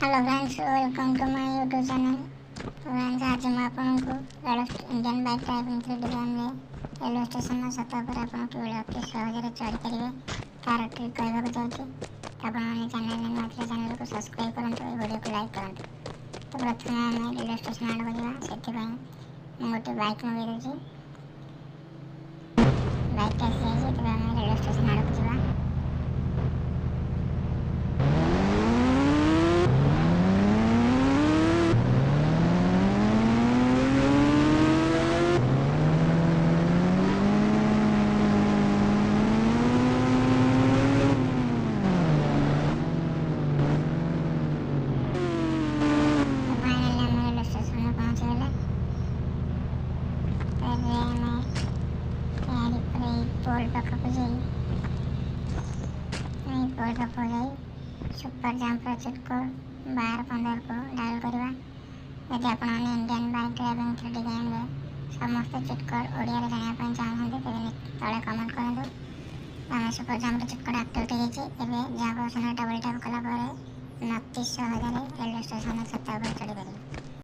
Hello friends, welcome to my YouTube channel. Friends, आज मैं आपको Indian bike driving 3D game railway station छत पर आप अति सहज चढ़ी पारे तार ट्रिक कहवाक जाऊँगी। आप चैनल को सब्सक्राइब करूँ, वीडियो को लाइक करूँ। तो प्रथम आम रेलवे स्टेशन आड़ करवा से गोटे बाइक मंगाई दूसरी बाइक आसी जाए रेलवे स्टेशन आड़ को जावा। पोल पाखक जाई सुपर जंपर चिटकोड 12-15 को डायल करवा। यदि आप Indian bike driving 3D game रे समस्त चिटकोड ओडिया रे जानिया चाहते तेज तले कमेंट करूँ। आम सुपर जंपर चिटकोड एक्टिवेट होती जहाँ डबल टैप कला अति सहज रेलवे स्टेशन छत पर चढ़ी पारे।